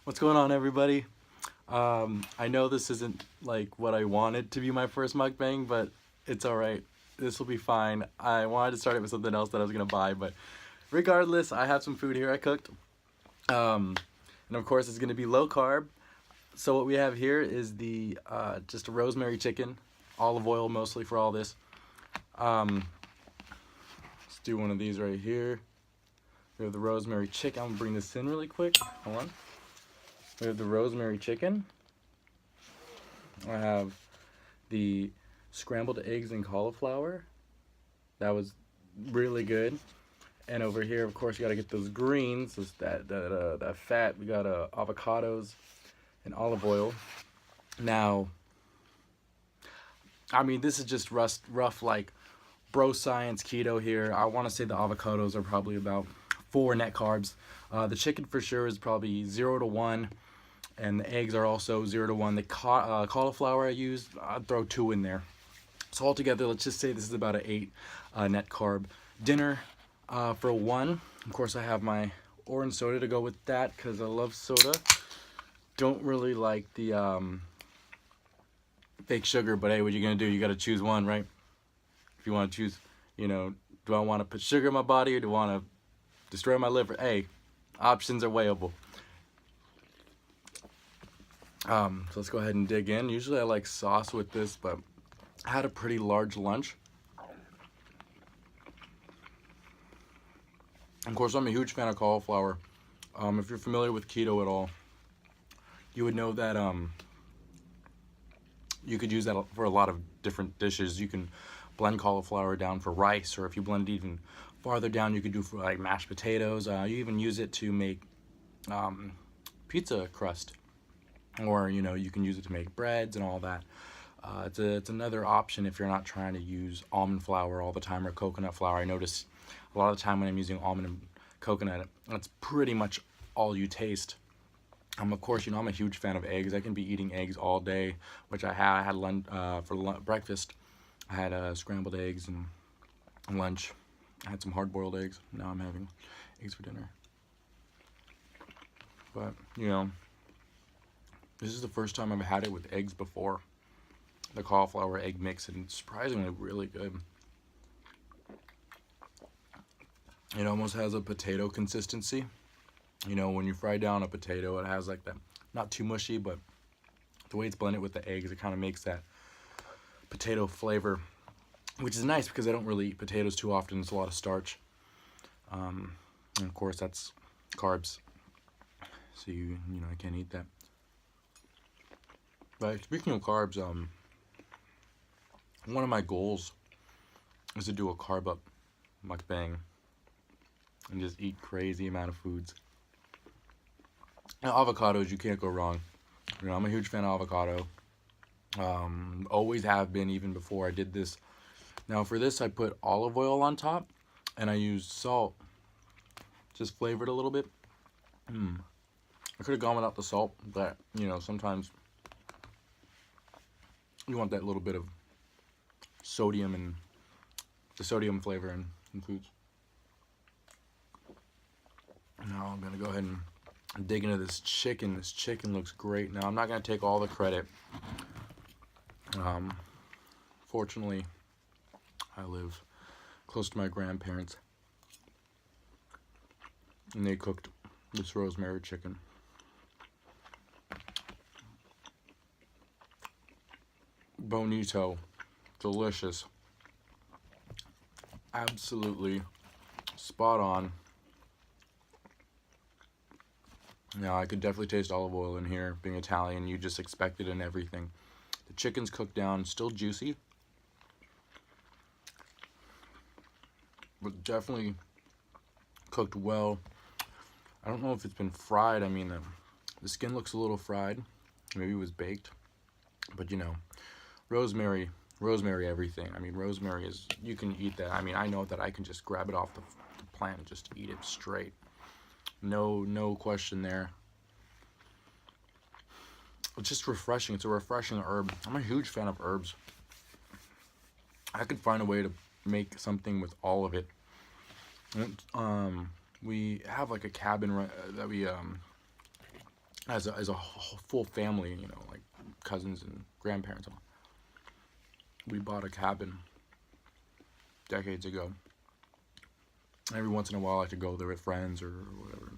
What's going on, everybody? I know this isn't like what I wanted to be my first mukbang, but it's all right. This will be fine. I wanted to start it with something else that I was gonna buy, but regardless, I have some food here I cooked, and of course it's gonna be low carb. So what we have here is the just a rosemary chicken, olive oil mostly for all this. Let's do one of these right here. We have the rosemary chicken. I'm gonna bring this in really quick. Hold on. We have the rosemary chicken. I have the scrambled eggs and cauliflower. That was really good. And over here, of course, you gotta get those greens, that fat. We got avocados and olive oil. Now, I mean, this is just rough like bro science keto here. I want to say the avocados are probably about 4 net carbs. The chicken for sure is probably 0 to 1. And the eggs are also 0 to 1. The cauliflower I used, I'd throw 2 in there. So altogether, let's just say this is about an 8 net carb dinner for 1. Of course, I have my orange soda to go with that because I love soda. Don't really like the fake sugar, but hey, what you gonna do? You gotta choose one, right? If you want to choose, do I want to put sugar in my body or do I want to destroy my liver? Hey, options are weighable. So let's go ahead and dig in. Usually I like sauce with this, but I had a pretty large lunch. Of course, I'm a huge fan of cauliflower. If you're familiar with keto at all, you would know that you could use that for a lot of different dishes. You can blend cauliflower down for rice, or if you blend it even farther down, you could do for like mashed potatoes. You even use it to make pizza crust. Or you can use it to make breads and all that. It's another option if you're not trying to use almond flour all the time or coconut flour. I notice a lot of the time when I'm using almond and coconut, that's pretty much all you taste. Of course, I'm a huge fan of eggs. I can be eating eggs all day, which I had lunch for breakfast. I had scrambled eggs and lunch. I had some hard-boiled eggs. Now I'm having eggs for dinner. But this is the first time I've had it with eggs before. The cauliflower egg mix, and it's surprisingly really good. It almost has a potato consistency. When you fry down a potato, it has like that, not too mushy, but the way it's blended with the eggs, it kind of makes that potato flavor, which is nice because I don't really eat potatoes too often. It's a lot of starch. And of course, that's carbs. So I can't eat that. But speaking of carbs, one of my goals is to do a carb up mukbang and just eat crazy amount of foods. Now, avocados, you can't go wrong. I'm a huge fan of avocado. Always have been, even before I did this. Now for this, I put olive oil on top, and I used salt. Just flavored a little bit. I could have gone without the salt, but sometimes you want that little bit of sodium and the sodium flavor in foods. Now I'm gonna go ahead and dig into this chicken. This chicken looks great. Now I'm not gonna take all the credit. Fortunately, I live close to my grandparents, and they cooked this rosemary chicken. Bonito, delicious, absolutely spot on. Now I could definitely taste olive oil in here. Being Italian, you just expect it in everything. The chicken's cooked down, still juicy, but definitely cooked well. I don't know if it's been fried. I mean, the skin looks a little fried. Maybe it was baked, but rosemary everything. I mean, rosemary is, you can eat that. I mean, I know that I can just grab it off the plant and just eat it straight. No question there. It's just refreshing. It's a refreshing herb. I'm a huge fan of herbs. I could find a way to make something with all of it. We have like a cabin that we as a full family, you know, like cousins and grandparents. We bought a cabin decades ago. Every once in a while, I like to go there with friends or whatever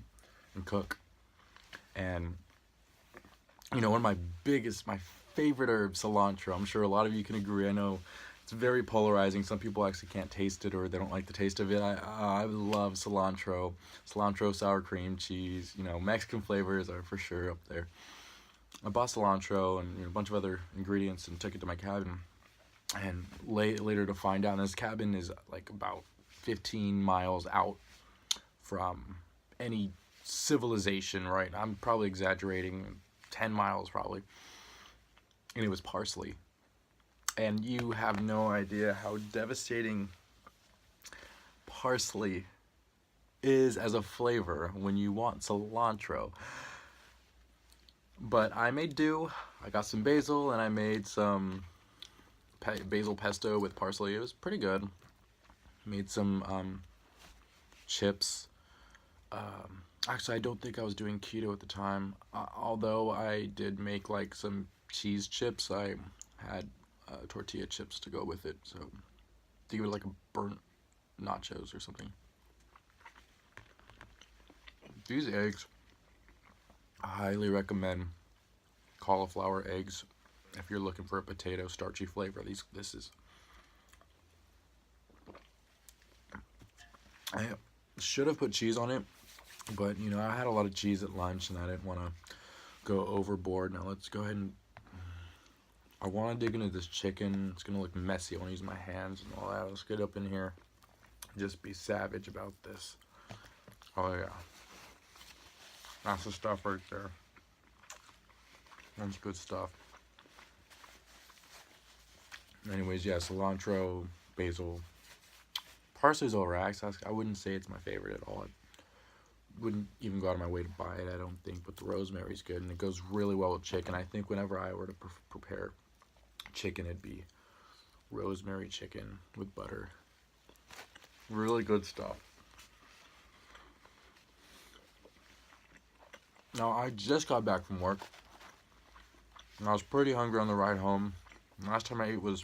and cook. And you know, one of my favorite herbs, cilantro. I'm sure a lot of you can agree. I know it's very polarizing. Some people actually can't taste it or they don't like the taste of it. I love cilantro. Cilantro, sour cream, cheese. You know, Mexican flavors are for sure up there. I bought cilantro and, you know, a bunch of other ingredients and took it to my cabin. And later to find out, and this cabin is like about 15 miles out from any civilization, right? I'm probably exaggerating, 10 miles probably. And it was parsley. And you have no idea how devastating parsley is as a flavor when you want cilantro. But I made do. I got some basil and I made some basil pesto with parsley. It was pretty good. Made some chips. Actually, I don't think I was doing keto at the time. Although I did make like some cheese chips. I had tortilla chips to go with it. So think of it like a burnt nachos or something. These eggs, I highly recommend cauliflower eggs if you're looking for a potato starchy flavor. This is. I should have put cheese on it, but you know, I had a lot of cheese at lunch and I didn't want to go overboard. Now let's go ahead and I want to dig into this chicken. It's gonna look messy. I want to use my hands and all that. Let's get up in here. Just be savage about this. Oh yeah, that's the stuff right there. That's good stuff. Anyways, yeah, cilantro, basil, parsley's alright. I wouldn't say it's my favorite at all. I wouldn't even go out of my way to buy it, I don't think. But the rosemary's good, and it goes really well with chicken. I think whenever I were to prepare chicken, it'd be rosemary chicken with butter. Really good stuff. Now, I just got back from work, and I was pretty hungry on the ride home. Last time I ate was,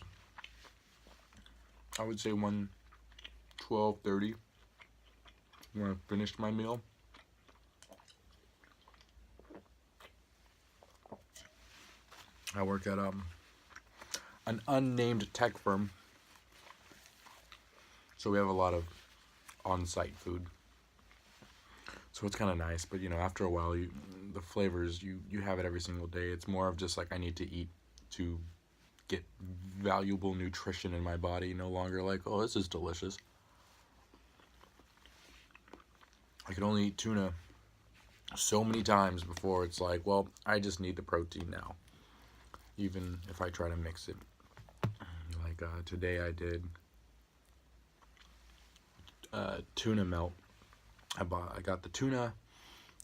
I would say 12:30 when I finished my meal. I work at an unnamed tech firm, so we have a lot of on-site food. So it's kind of nice, but you know, after a while, the flavors you have it every single day. It's more of just like I need to eat to get valuable nutrition in my body. No longer like, oh, this is delicious. I can only eat tuna so many times before it's like, well, I just need the protein now. Even if I try to mix it. Like today I did tuna melt. I got the tuna,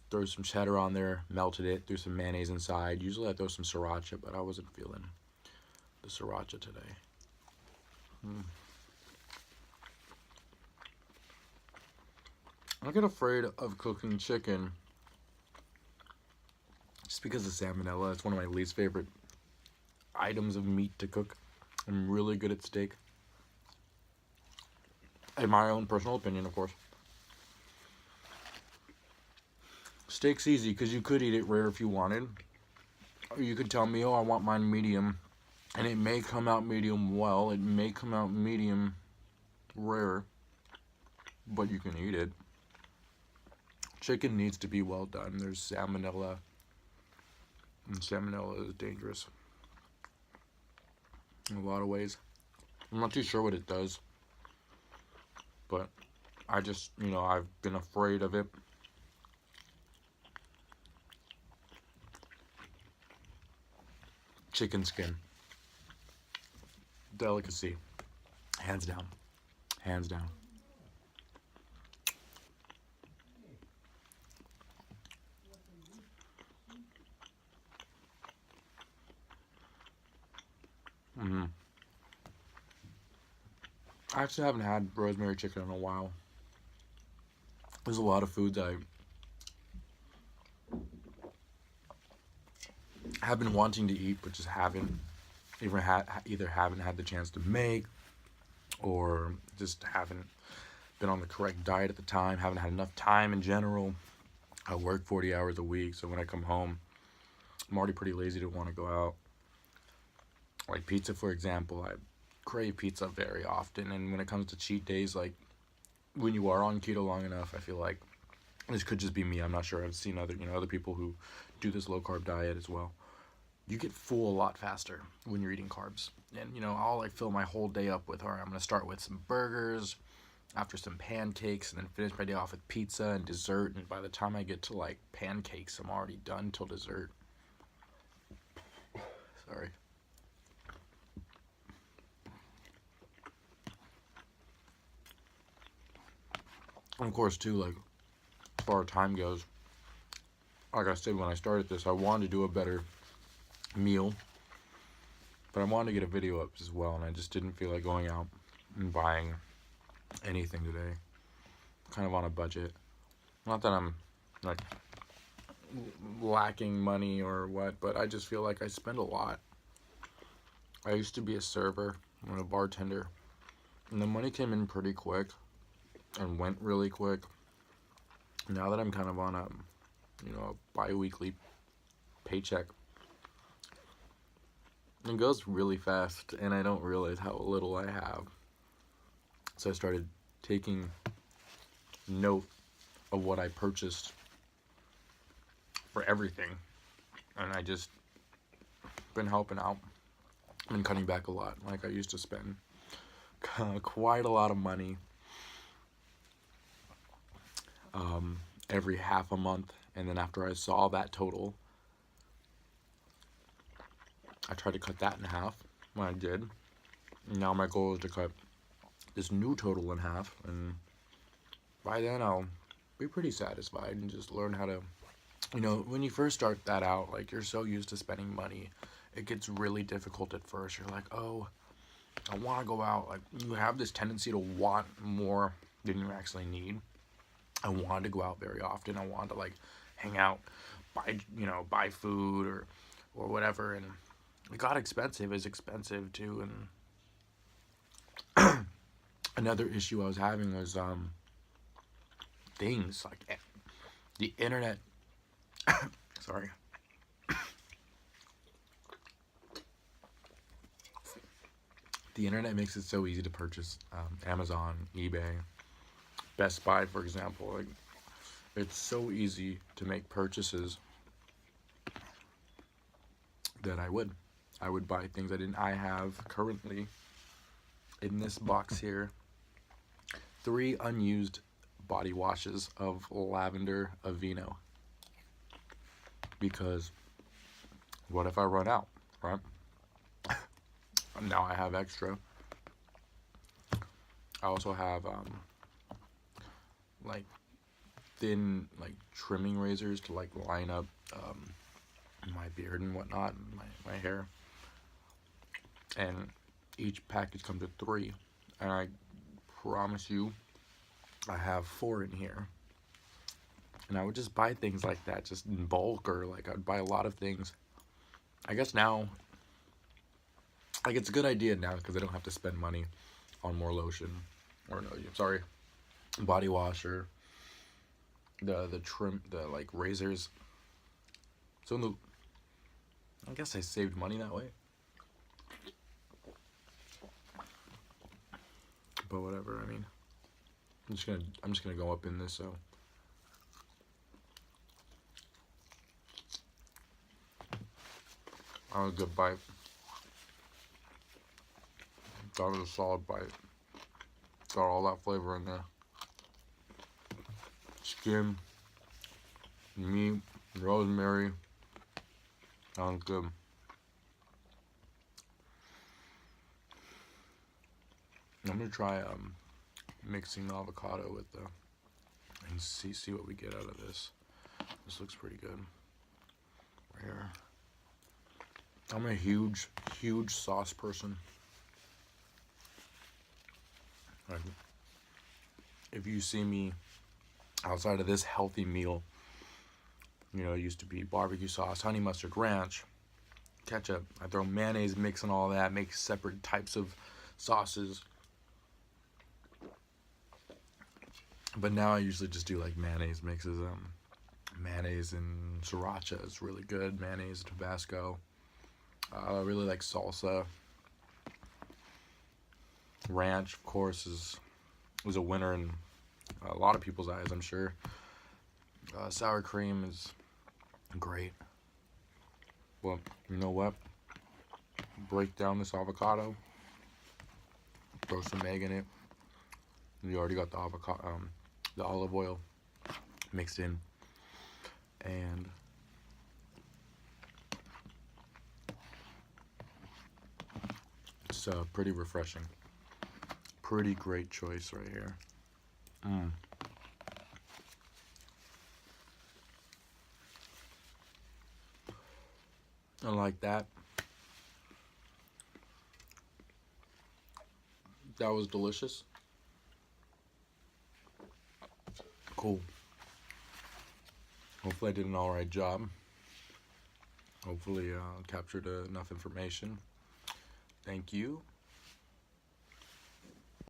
threw some cheddar on there, melted it, threw some mayonnaise inside. Usually I throw some sriracha, but I wasn't feeling the sriracha today. I get afraid of cooking chicken just because of salmonella. It's one of my least favorite items of meat to cook. I'm really good at steak. In my own personal opinion, of course. Steak's easy because you could eat it rare if you wanted. Or you could tell me, oh, I want mine medium. And it may come out medium well. It may come out medium rare. But you can eat it. Chicken needs to be well done. There's salmonella. And salmonella is dangerous in a lot of ways. I'm not too sure what it does. But I just, you know, I've been afraid of it. Chicken skin. Delicacy. Hands down. Hands down. I actually haven't had rosemary chicken in a while. There's a lot of foods have been wanting to eat, but just either haven't had the chance to make, or just haven't been on the correct diet at the time, haven't had enough time in general. I work 40 hours a week, so when I come home, I'm already pretty lazy to want to go out. Like pizza, for example, I crave pizza very often, and when it comes to cheat days, like when you are on keto long enough, I feel like this could just be me. I'm not sure. I've seen other people who do this low carb diet as well. You get full a lot faster when you're eating carbs, and I'll like fill my whole day up with, all right, I'm gonna start with some burgers, after some pancakes, and then finish my day off with pizza and dessert. And by the time I get to like pancakes, I'm already done till dessert. Sorry. And of course, too, like, as far as time goes, like I said when I started this, I wanted to do a better meal, but I wanted to get a video up as well, and I just didn't feel like going out and buying anything today. Kind of on a budget. Not that I'm, like, lacking money or what, but I just feel like I spend a lot. I used to be a server and a bartender, and the money came in pretty quick and went really quick. Now that I'm kind of on a bi-weekly paycheck, it goes really fast, and I don't realize how little I have. So I started taking note of what I purchased for everything, and I just been helping out. I've been cutting back a lot. Like, I used to spend quite a lot of money every half a month, and then after I saw that total, I tried to cut that in half. When I did, now my goal is to cut this new total in half, and by then I'll be pretty satisfied and just learn how to, when you first start that out, like, you're so used to spending money, it gets really difficult at first. You're like, oh, I want to go out. Like, you have this tendency to want more than you actually need. I wanted to go out very often. I wanted to, like, hang out, buy food or whatever, and it got expensive. It's expensive too. And another issue I was having was things like the internet. Sorry. The internet makes it so easy to purchase. Amazon, eBay, Best Buy, for example. Like, it's so easy to make purchases that I would buy things I have currently in this box here 3 unused body washes of lavender Aveeno, because what if I run out, right? Now I have extra. I also have like thin, like, trimming razors to, like, line up my beard and whatnot, and my hair. And each package comes with 3, and I promise you I have 4 in here. And I would just buy things like that, just in bulk, or like I'd buy a lot of things. I guess now, like, it's a good idea now because I don't have to spend money on more lotion, or body wash, or the trim, the, like, razors. So I guess I saved money that way. But whatever, I mean, I'm just gonna go up in this, so. That was a good bite. That was a solid bite. Got all that flavor in there. Skin, meat, rosemary. That was good. I'm gonna try mixing the avocado with and see what we get out of this. This looks pretty good. Right here. I'm a huge sauce person. Like, if you see me outside of this healthy meal, it used to be barbecue sauce, honey mustard ranch, ketchup. I throw mayonnaise mix and all that, make separate types of sauces. But now I usually just do like mayonnaise mixes. Mayonnaise and sriracha is really good. Mayonnaise, Tabasco. I really like salsa. Ranch, of course, is a winner in a lot of people's eyes, I'm sure. Sour cream is great. Well, you know what? Break down this avocado. Throw some egg in it. You already got the avocado, the olive oil mixed in, and it's pretty refreshing. Pretty great choice right here. I like that. That was delicious. Cool. Hopefully I did an alright job. Hopefully captured enough information. Thank you.